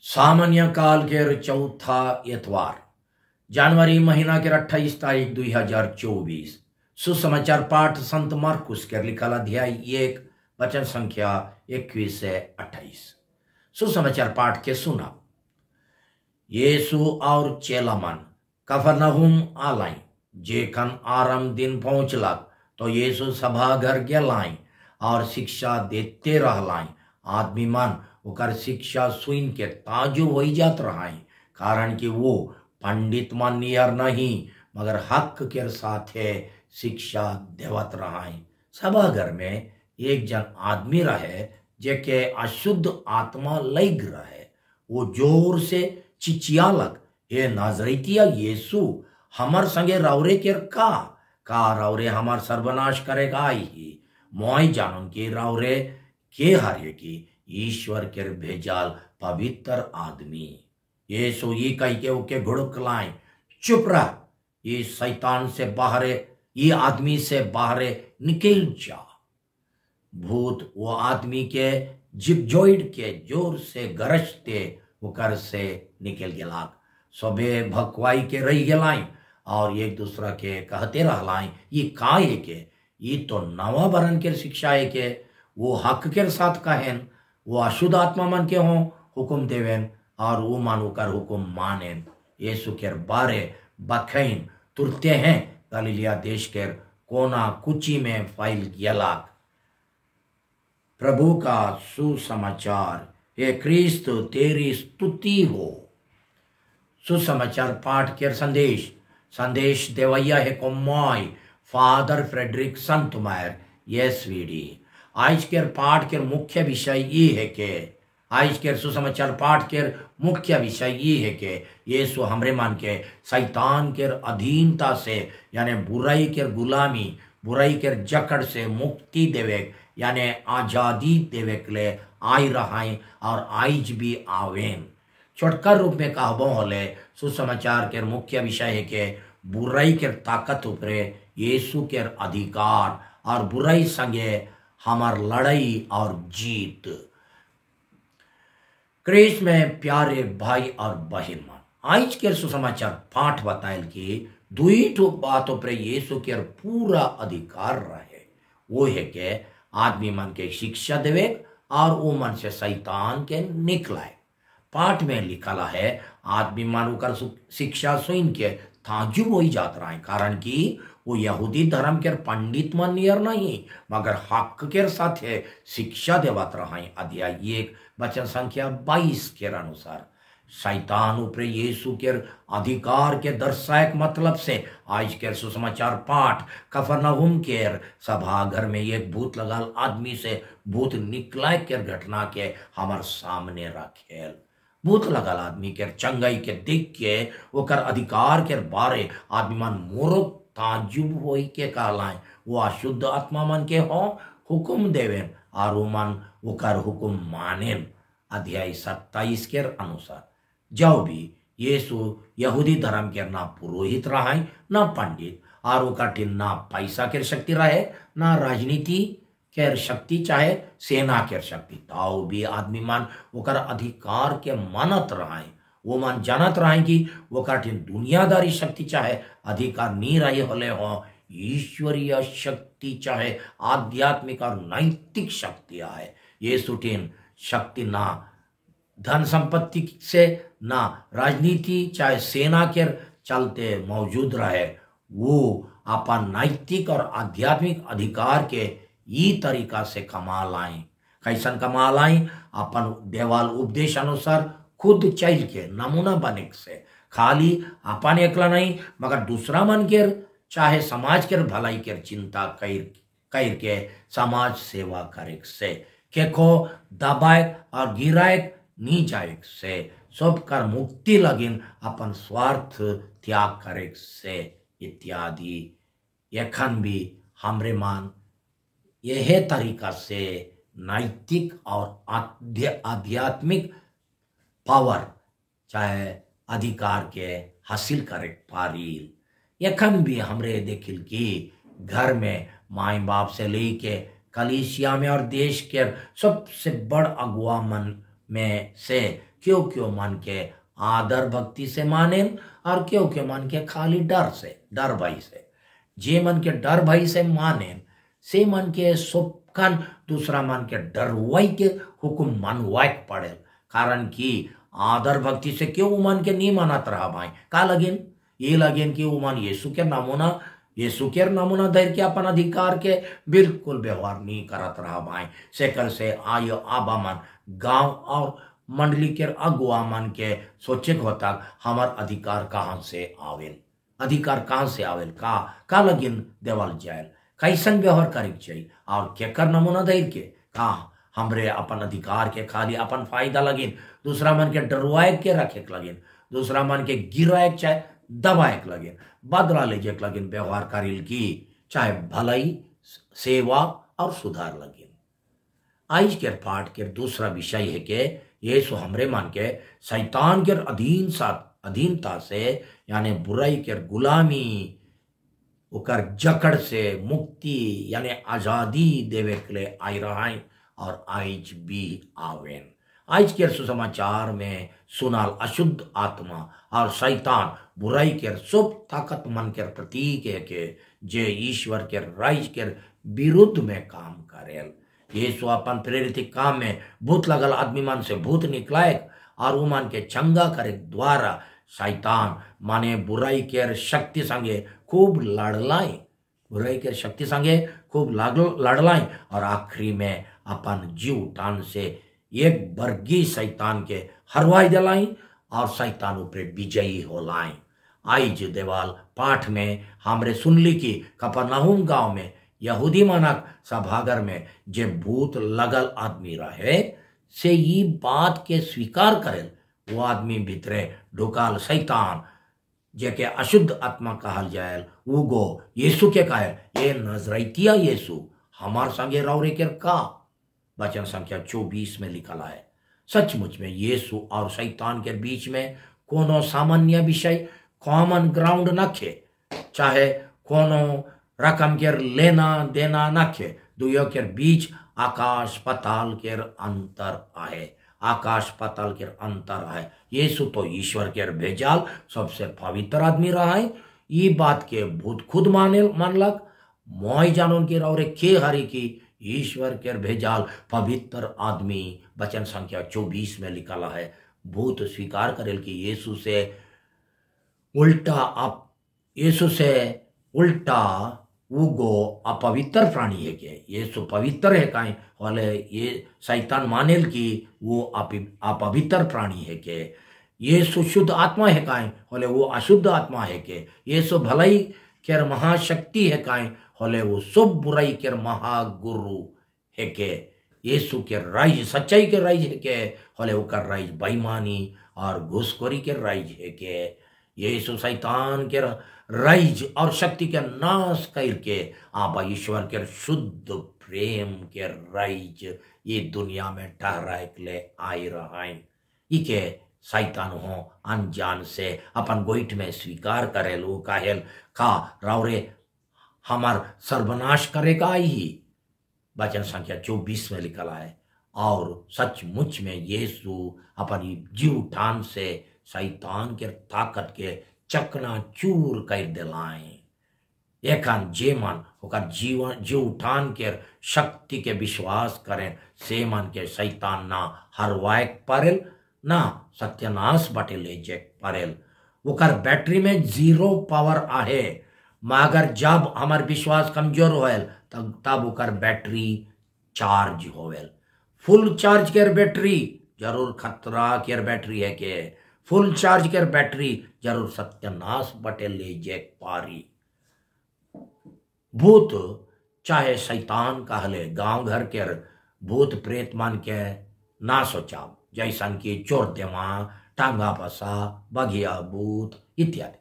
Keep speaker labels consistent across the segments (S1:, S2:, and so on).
S1: सामान्य काल के चौथा इतवार जनवरी महीना के 28 तारीख 2024 सुसमाचार पाठ संत मार्कुस के लिखल अध्याय 1 वचन संख्या 21 से 28। सुसमाचार पाठ के सुना। यीशु और चेलामन कफरनहूम आलाई। जेखन आराम दिन पहुंचलक तो यीशु सभा घर गेलाई और शिक्षा देते रहलाई। आदमी मन ओकर शिक्षा सुन के ताजुब हो जात रहाई, कारण कि वो पंडित मन नियर नहीं मगर हक के साथे शिक्षा देवत रहाई। सभा घर में एक जन आदमी रहे जेके अशुद्ध आत्मा लग रहे। वो जोर से चिचियालक, हे नाजरेतिया यीशु, हमर संगे रौरे के का रौरे हमार सर्वनाश करेगा आई ही। मोय जानन के रौरे के हरे की ईश्वर के भेजाल पवित्र आदमी। यीशु ये कह के ओके घुड़क लाए, चुप रह, ये शैतान से बाहरे, ये आदमी से बाहरे निकल जा। भूत वो आदमी के जिगजोइड के जोर से गरजते होकर से निकल गेलाक। सबे भकवाई के रही गेलाई और एक दूसरा के कहते रहलाई, ये का है के, ये तो नवा बरन के शिक्षा है के। वो हक के साथ कहेन, वो अशुद्ध आत्मा मन के हों हुक्म देवेन और वो मानू कर हुक्म मानेन। यीशु के बारे बखैन तुरते हैं गलीलिया देश के कोना कुची में फैल गेलाक। प्रभु का सुसमाचार। हे क्रिस्त तेरी स्तुति हो। सुसमाचार पाठ के संदेश देवैया है कोमाई फादर फ्रेडरिक संतमायर येसवीडी। आज के पाठ के मुख्य विषय ये है कि आज के सुसमाचार पाठ के मुख्य विषय ये है कि यीशु हमरे मान के शैतान के अधीनता से यानी बुराई के गुलामी, बुराई के जकड़ से मुक्ति देवे यानी आजादी देवे के लिए आई रहाई और आइज भी आवेन। छोटकर रूप में कहबो होले सुसमाचार के मुख्य विषय है कि बुराई के ताकत उपरे यीशु के अधिकार और बुराई संगे हमार लड़ाई और जीत। क्रिस्त में प्यारे भाई और बहन मन, आज के सुसमाचार पाठ बताएल कि दुई ठो बातों पर यीशु के पूरा अधिकार रहे। वो है कि आदमी मन के शिक्षा देवे और वो मन से शैतान के निकलाए। पाठ में लिखा है आदमी मन कर शिक्षा सुन के ताजुब हो जात रहा है, कारण कि वो यहूदी धर्म के पंडित मन नियर नहीं मगर हक के साथ शिक्षा देवत रहा। अध्याय 1 वचन संख्या 22 के अनुसार शैतान ऊपर यीशु के अधिकार के दर्शायक मतलब से आज के सुसमाचार पाठ कफरनहूम के सभा घर में एक भूत लगाल आदमी से भूत निकला के घटना के हमार सामने रखेल। भूत लगाल आदमी के चंगाई के देख के ओकर अधिकार के बारे आदमी मन मोरो ताजुब होई के कहलाए। वो अशुद्ध आत्मा मन के हो हुक्म देवेन और वो मन ओकर हुक्म मानेन। अध्याय 27 के अनुसार जो भी यीशु यहूदी धर्म के ना पुरोहित रहा ना पंडित और ओकर ना पैसा के शक्ति रहे ना राजनीति के शक्ति चाहे सेना के शक्ति, ताऊ भी आदमी मन ओकर अधिकार के मानत रहा। वो मन जानत रहे कि वो कठिन दुनियादारी शक्ति चाहे अधिकार नहीं रहे होले हो, ईश्वरीय शक्ति चाहे आध्यात्मिक और नैतिक शक्ति है। ये सुटीन शक्ति ना धन संपत्ति से ना राजनीति चाहे सेना के चलते मौजूद रहे। वो अपन नैतिक और आध्यात्मिक अधिकार के ई तरीका से कमा लाई। कैसन कमा लाई? अपन देवाल उपदेश अनुसार खुद चल के नमूना बने से, खाली अपन एकला नहीं मगर दूसरा मन के चाहे समाज के भलाई के चिंता कर के समाज सेवा करे से, केको दबाए और गिराए नी जाए से, सब कर मुक्ति लगिन अपन स्वार्थ त्याग करे से इत्यादि। यखन भी हमरे मान यह तरीका से नैतिक और आध्यात्मिक पावर चाहे अधिकार के हासिल करे पारी। यखन भी हमरे देखिल कि घर में माई बाप से लेके कलीसिया में और देश के सबसे बड़ अगुआ मन में से क्यों क्यों मन के आदर भक्ति से माने और क्यों क्यों मन के खाली डर से, डर भय से। जे मन के डर भय से माने से मन के सुपकन दूसरा मन के डर वही के हुकुम मनवाए पड़े। कारण कि आदर भक्ति से क्यों मन के नहीं मानत रहा भाई, का लगिन ये लगिन कि मन यीशु के नमूना धैर्य के अपन अधिकार के बिल्कुल व्यवहार नहीं करत रहा भाई। सेकर से आयो आबा मन गांव और मंडली के अगुआ मन के सोचे होता हमार अधिकार कहाँ से आवेल, अधिकार कहाँ से आवेल, का लगिन देवल जायल, कैसन व्यवहार करे चाहिए और केकर नमूना धैर्य के का हमरे अपन अधिकार के खाली अपन फायदा लगिन दूसरा मन के डरवाए के रखे लगिन, दूसरा मन के गिराए चाहे दबाए लगिन, बदला ले जे लगिन व्यवहार करिल की चाहे भलाई सेवा और सुधार लगिन। आज के पाठ के दूसरा विषय है कि यीशु हमरे मन के शैतान के अधीनता से यानी बुराई के गुलामी ओकर जकड़ से मुक्ति यानी आजादी देवे के लिए आई रहा है और आज भी आवेन। आज के सुसमाचार में सुनाल अशुद्ध आत्मा और शैतान बुराई के सब ताकत मन के प्रतीक है के जे ईश्वर के राज के विरुद्ध में काम करेल। यीशु अपन प्रेरित काम में भूत लगल आदमी मन से भूत निकलाए और वो मन के चंगा करे द्वारा शैतान माने बुराई के शक्ति संगे खूब लड़लाई, बुराई के शक्ति संगे खूब लड़लाई और आखिरी में अपन जीव टान से एक वर्गी शैतान के हरवाई दिलाई और शैतान ऊपर विजयी हो लाई। आज देवाल पाठ में हमरे सुनली की कफरनहूम गांव में यहूदी मानक सभागर में जे भूत लगल आदमी रहे से ये बात के स्वीकार करेल वो आदमी भीतरे ढुकाल शैतान जेके अशुद्ध आत्मा कहल जाए उगो यीशु के कहे ये नजरैतिया यीशु हमार संगे रौरे के का वचन संख्या 24 में लिखल है। सचमुच में यीशु और शैतान के बीच में कोनो सामान्य विषय कॉमन ग्राउंड नखे, चाहे कोनो रकम के लेना देना नखे, दुयो के बीच आकाश पताल के अंतर आहे, आकाश पताल के अंतर है। यीशु तो ईश्वर के भेजाल सबसे पवित्र आदमी रहा है, ये बात के भूत खुद मानलक मोय जानन के और के हरि की ईश्वर के भेजाल पवित्र आदमी वचन संख्या 24 में लिखा है। भूत स्वीकार करेल कि यीशु से उल्टा उगो अपवित्र प्राणी है के यीशु पवित्र है काई वाले ये शैतान मानेल कि वो अपवित्र प्राणी है के यीशु शुद्ध आत्मा है काई वाले वो अशुद्ध आत्मा है के यीशु भलाई के महाशक्ति है काई वाले वो सब बुराई के महागुरु है के यीशु के राज सच्चाई के राज है के वाले वो कर राज बेईमानी और घूसखोरी के राज है के यीशु शैतान के राज और शक्ति के नाश करके आप ईश्वर के शुद्ध प्रेम के राज ये दुनिया में ठहराए के लिए आई रहा है। इके शैतान हो अनजान से अपन गोइठ में स्वीकार करे लो काहेल का रावरे हमार सर्वनाश करेगा ही वचन संख्या 24 में लिखा है। और सचमुच में यीशु अपनी जीव ठान से शैतान के ताकत के चकना चूर कर दिलाए। एकान जे मन होकर जीव ठान के शक्ति के विश्वास करें से मन के शैतान ना हरवाए परेल ना सत्यानाश बटे ले जे परेल। ओकर बैटरी में 0 पावर आहे मगर जब हमार विश्वास कमजोर होएल तब ओकर battery charge hovel. Full charge के बैटरी जरूर खतरा के बैटरी है के फुल चार्ज के बैटरी जरूर सत्यानाश बटे ले जे पारी। भूत चाहे शैतान कहले गांव घर के भूत प्रेत मान के ना सोचा जैसन की चोर देवा टांगा पसा बघिया भूत इत्यादि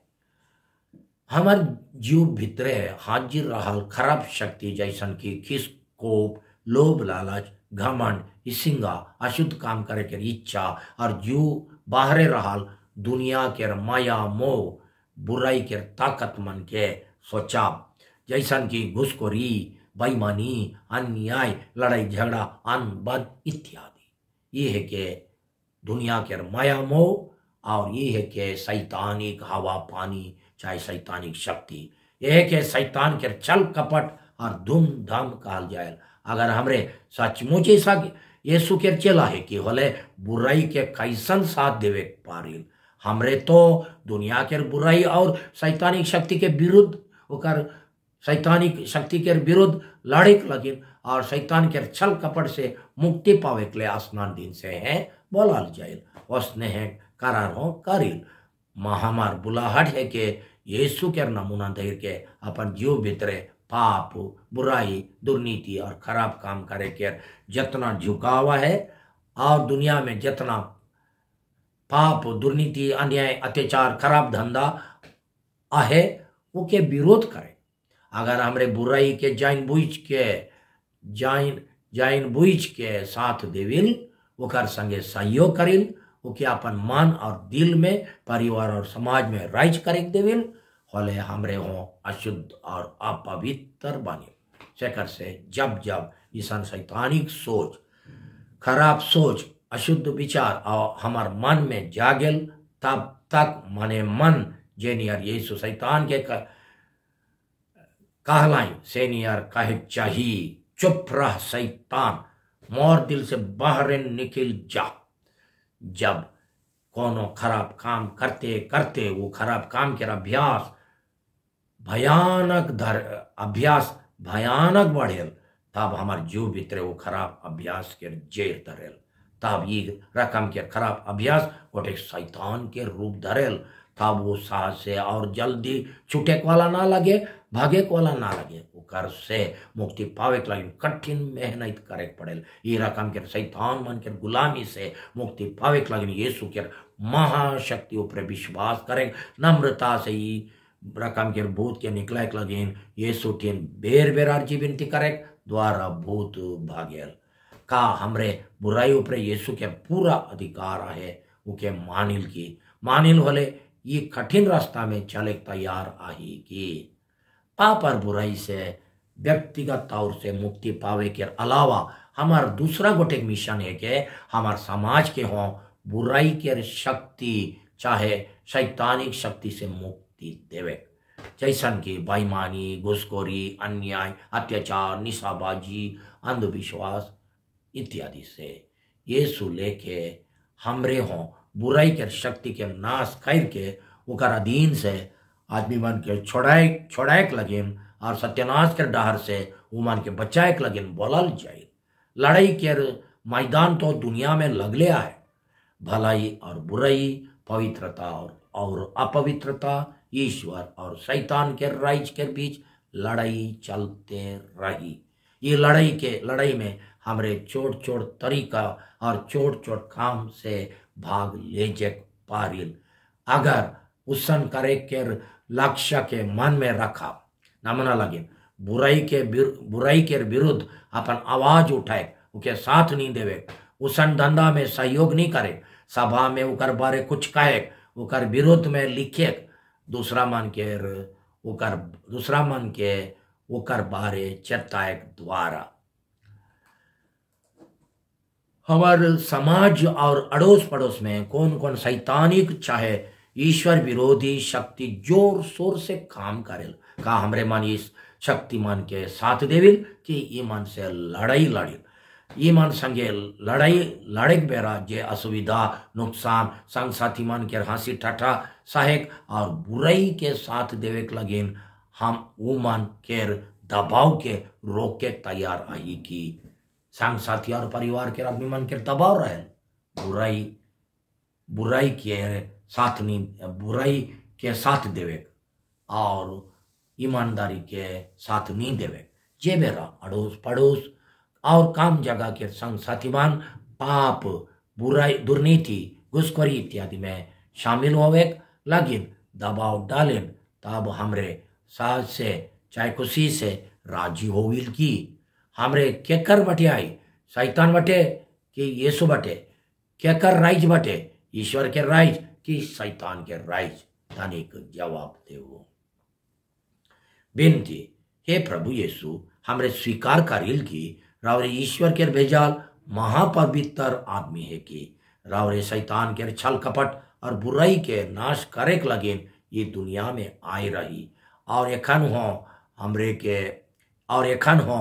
S1: हमार जीव भितरे हाजिर रहल खराब शक्ति जैसन की खिसकोप लोभ लालच घमंड हिसिंगा अशुद्ध काम करे के इच्छा और जीव बाहरे रहल दुनिया के माया मोह बुराई के ताकत मन के सोचा जैसन की घुसखोरी बेईमानी अन्याय लड़ाई झगड़ा अनबन इत्यादि ये है के दुनिया के माया मोह और ये है कि शैतानिक हवा पानी चाहे शैतानिक शक्ति यह है कि शैतान के छल कपट और धूमधाम कहल जाए। अगर हमरे सचमुच ऐसा यीशु के चला है कि होले बुराई के कैसन साथ देवे पारिल हमरे तो दुनिया के बुराई और शैतानिक शक्ति के विरुद्ध ओकर शैतानिक शक्ति के विरुद्ध लड़े लगिन और शैतान के छल कपट से मुक्ति पावे के लिए स्नान दिन से है बोलाल जाए उसने है करार हो करिल हमार बुलाहट है कि यीशु के नमूना देर के अपन जीव भीतरे पाप बुराई दुर्नीति और खराब काम करे के जितना झुकावा है और दुनिया में जितना पाप दुर्नीति अन्याय अत्याचार खराब धंधा आहे वो के विरोध करे। अगर हमरे बुराई के जाइन बुझ के साथ देविल ओकर संगे सहयोग करिल ओके अपन मन और दिल में परिवार और समाज में राइज करे देविल होले हमरे हो अशुद्ध और अपवित्र बने शेखर से जब जब ईसान शैतानिक सोच खराब सोच अशुद्ध विचार और हमार मन में जागेल तब तक मने मन जेनियर यीशु शैतान के कहलाई सेनियर कहे चाहिए चुप रह शैतान मोर दिल से बाहर निकल जा। जब कोनो खराब काम करते करते वो खराब काम के अभ्यास भयानक बढ़ेल तब हमार जीव भीतरे वो खराब अभ्यास के जेर धरेल तब ये रकम के खराब अभ्यास गोटे शैतान के रूप धरेल तब वो साहस से और जल्दी छूटे वाला ना लगे भागे वाला ना लगे ओकर से मुक्ति पावे के लगे कठिन मेहनत करे पड़ेल। ये रकम के शैतान मन के गुलामी से मुक्ति पावे के लगे यीशु के महाशक्ति ऊपर विश्वास करे नम्रता से ही रकम के भूत के निकले के लगे यीशु टीन बेर बेर अर्जी विनती करे द्वारा भूत भागेल का हमरे बुराई ऊपर यीशु के पूरा अधिकार है उके मानिल होले ये कठिन रास्ता में चले तैयार आही की पाप और बुराई से व्यक्तिगत तौर से मुक्ति पावे के अलावा हमार दूसरा गोटे मिशन है कि हमार समाज के हो बुराई के शक्ति चाहे शैतानिक शक्ति से मुक्ति देवे जैसन की बेईमानी घुसखोरी अन्याय अत्याचार निशाबाजी अंधविश्वास इत्यादि से यीशु लेके हमरे हो बुराई के शक्ति के नाश करके ओकर अधीन से आदमी मन के छोड़ाए के लगिन और सत्यानाश के डहर से वो मन के बचाए के लगिन बोलल जाए। लड़ाई के मैदान तो दुनिया में लगले आए भलाई और बुराई पवित्रता और अपवित्रता ईश्वर और शैतान के राइज के बीच लड़ाई चलते रही। ये लड़ाई में हमरे छोट तरीका और छोट काम से भाग ले जे पारिल अगर उसन करे के लक्ष्य के मन में रखा नमना लगे बुराई के विरुद्ध अपन आवाज उठाए उके साथ नहीं देवे उसन धंधा में सहयोग नहीं करे सभा में उकर बारे कुछ कहे उकर विरोध में लिखे दूसरा मन के उकर बारे चेताए द्वारा हमारे समाज और अड़ोस पड़ोस में कौन कौन शैतानिक चाहे ईश्वर विरोधी शक्ति जोर शोर से काम करेल का हमरे मन इस शक्ति मन के साथ देविल कि ये मन से लड़ाई ये मन संगे लड़े बेरा जे असुविधा नुकसान संग साथी मन के हंसी ठट्ठा सहायक और बुराई के साथ देवे के लगिन हम वो मन के दबाव के रोक के तैयार आई की संग साथी और परिवार के आदमी मन के दबाव रहे बुराई के साथ देवे और ईमानदारी के साथ नहीं देवे जे बेरा अड़ोस पड़ोस और काम जगह के संग साथीमान पाप बुराई दुर्नीति घुसखोरी इत्यादि में शामिल होवे लगिन दबाव डालेन तब हमरे साथ से चाहे खुशी से राजी होविल की हमरे केकर बटे आई शैतान बटे कि यीशु बटे केकर राइज बटे ईश्वर के राइज कि शैतान के राइज तनिक जवाब देवो बेनती हे प्रभु यीशु हमरे स्वीकार करिल की रावरे ईश्वर के भेजाल महापवित्र आदमी है कि रावरे शैतान के छल कपट और बुराई के नाश करे लगे ये दुनिया में आई रही। और एखन हो हमरे के और एखन हो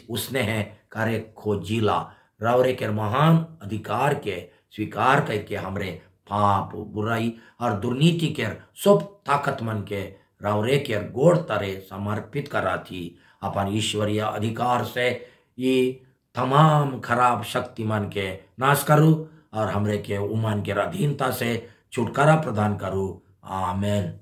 S1: उसने है करे खोजिला रावरे के महान अधिकार के स्वीकार करके हमरे पाप बुराई और दुर्नीति के सब ताकतमन के रावरे के गोड़ तरे समर्पित करा थी। अपन ईश्वरीय अधिकार से ये तमाम खराब शक्तिमान के नाश करूँ और हमरे के उमन के अधीनता से छुटकारा प्रदान करूँ। आमेन।